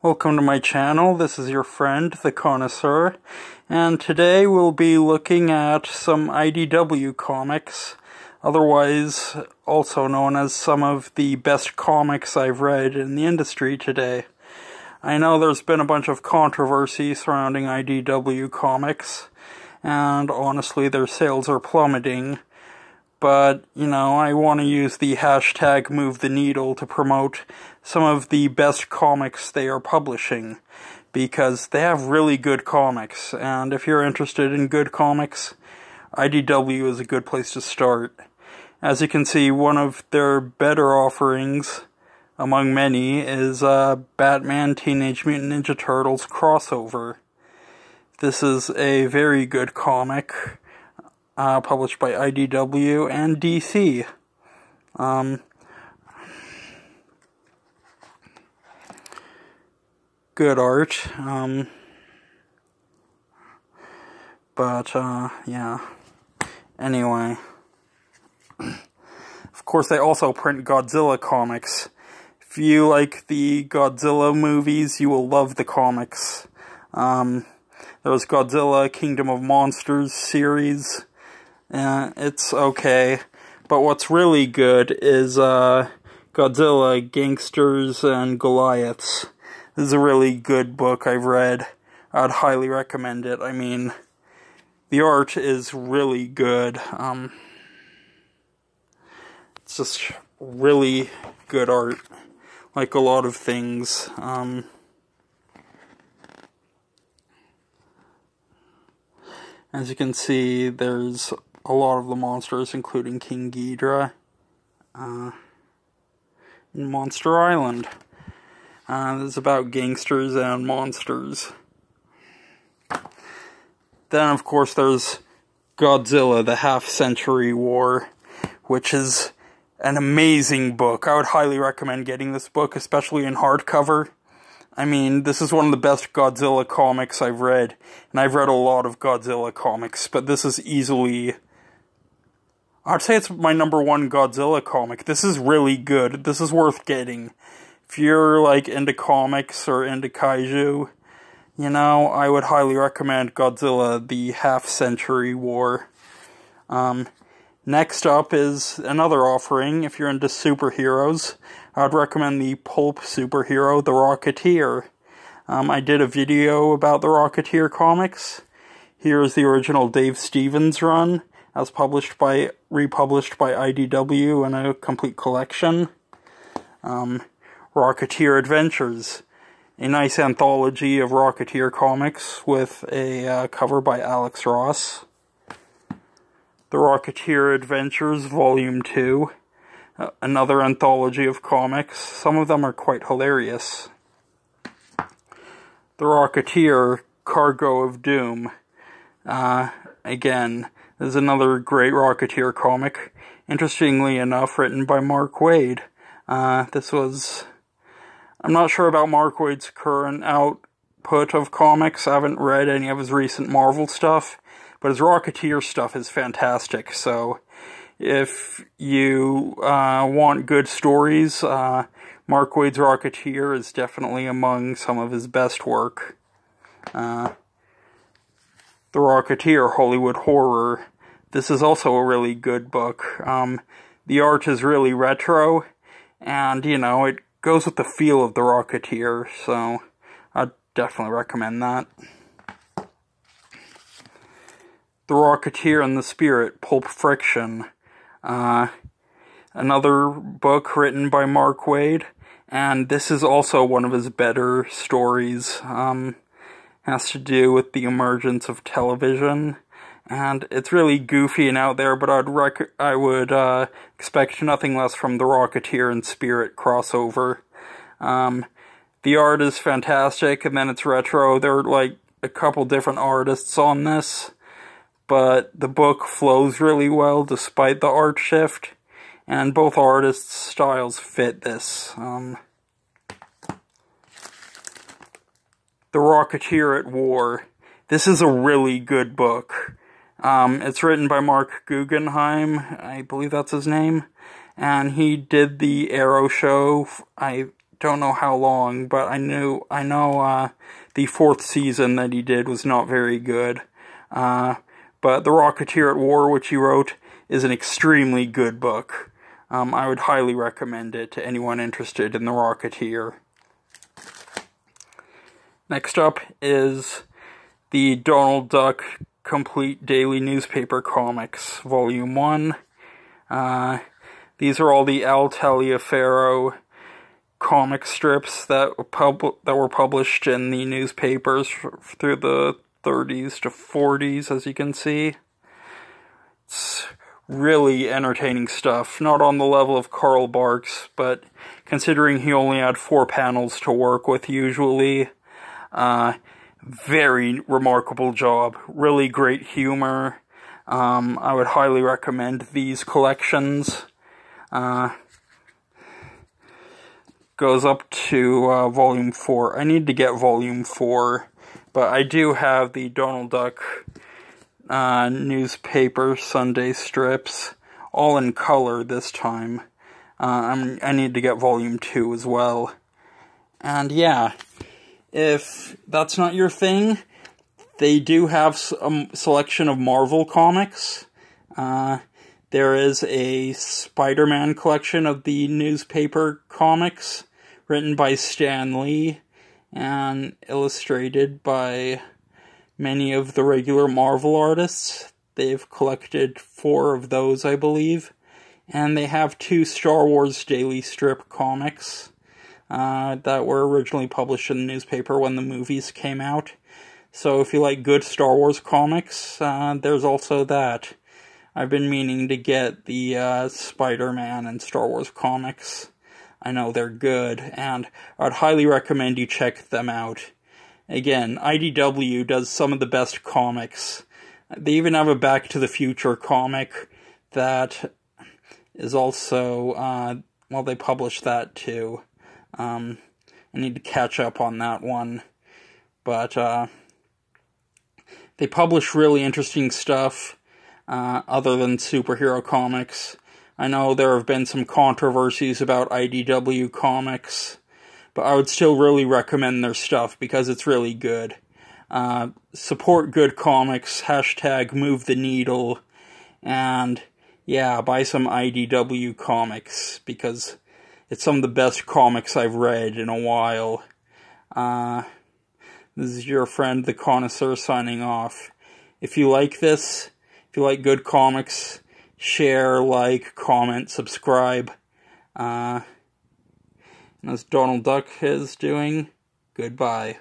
Welcome to my channel. This is your friend, the Connoisseur, and today we'll be looking at some IDW comics, otherwise also known as some of the best comics I've read in the industry today. I know there's been a bunch of controversy surrounding IDW Comics, and honestly their sales are plummeting. But, I want to use the hashtag #MoveTheNeedle to promote some of the best comics they are publishing, because they have really good comics, and if you're interested in good comics, IDW is a good place to start. As you can see, one of their better offerings, among many, is Batman Teenage Mutant Ninja Turtles crossover. This is a very good comic, published by IDW and DC. Good art. Yeah. Anyway. Of course, they also print Godzilla comics. If you like the Godzilla movies, you will love the comics. There's Godzilla Kingdom of Monsters series. It's okay, but what's really good is Godzilla, Gangsters, and Goliaths. This is a really good book I've read. I'd highly recommend it. I mean, the art is really good. It's just really good art, like a lot of things. As you can see, there's a lot of the monsters, including King Ghidorah, in Monster Island. This is about gangsters and monsters. Then, of course, there's Godzilla, the Half-Century War, which is an amazing book. I would highly recommend getting this book, especially in hardcover. I mean, this is one of the best Godzilla comics I've read, and I've read a lot of Godzilla comics, but this is easily, I'd say it's my #1 Godzilla comic. This is really good. This is worth getting. If you're, into comics or into kaiju, I would highly recommend Godzilla, the Half-Century War. Next up is another offering. If you're into superheroes, I'd recommend the pulp superhero, the Rocketeer. I did a video about the Rocketeer comics. Here's the original Dave Stevens run, as republished by IDW in a complete collection. Rocketeer Adventures, a nice anthology of Rocketeer comics with a cover by Alex Ross. The Rocketeer Adventures Volume 2, another anthology of comics. Some of them are quite hilarious. The Rocketeer Cargo of Doom. Again, this is another great Rocketeer comic. Interestingly enough, written by Mark Waid. I'm not sure about Mark Waid's current output of comics. I haven't read any of his recent Marvel stuff. But his Rocketeer stuff is fantastic, so if you want good stories, Mark Waid's Rocketeer is definitely among some of his best work. The Rocketeer Hollywood Horror. This is also a really good book. The art is really retro, and, it goes with the feel of the Rocketeer, so I'd definitely recommend that. The Rocketeer and the Spirit, Pulp Friction. Another book written by Mark Waid, and this is also one of his better stories. Has to do with the emergence of television, and it's really goofy and out there, but I would expect nothing less from the Rocketeer and Spirit crossover. The art is fantastic, and then it's retro. There are a couple different artists on this, but the book flows really well despite the art shift, and both artists' styles fit this. The Rocketeer at War. This is a really good book. It's written by Mark Guggenheim, I believe that's his name, and he did the Arrow show, I don't know how long, but I know the 4th season that he did was not very good. But The Rocketeer at War, which he wrote, is an extremely good book. I would highly recommend it to anyone interested in The Rocketeer. Next up is the Donald Duck Complete Daily Newspaper Comics, Volume 1. These are all the Al Taliaferro comic strips that were published in the newspapers through the 30s to 40s, as you can see. It's really entertaining stuff. Not on the level of Karl Barks, but considering he only had 4 panels to work with usually, very remarkable job. Really great humor. I would highly recommend these collections. Goes up to Volume 4. I need to get Volume 4, but I do have the Donald Duck newspaper Sunday strips, all in color this time. I need to get Volume 2 as well. And yeah, if that's not your thing, they do have a selection of Marvel comics. There is a Spider-Man collection of the newspaper comics, written by Stan Lee, and illustrated by many of the regular Marvel artists. They've collected 4 of those, I believe. And they have 2 Star Wars daily strip comics that were originally published in the newspaper when the movies came out. So if you like good Star Wars comics, there's also that. I've been meaning to get the Spider-Man and Star Wars comics. I know they're good, and I'd highly recommend you check them out. Again, IDW does some of the best comics. They even have a Back to the Future comic that is also, well, they published that too. I need to catch up on that one. But, they publish really interesting stuff, other than superhero comics. I know there have been some controversies about IDW Comics, but I would still really recommend their stuff because it's really good. Support good comics, #move the needle, and yeah, buy some IDW Comics because it's some of the best comics I've read in a while. This is your friend, the Connoisseur, signing off. If you like this, if you like good comics, share, like, comment, subscribe. As Donald Duck is doing, goodbye.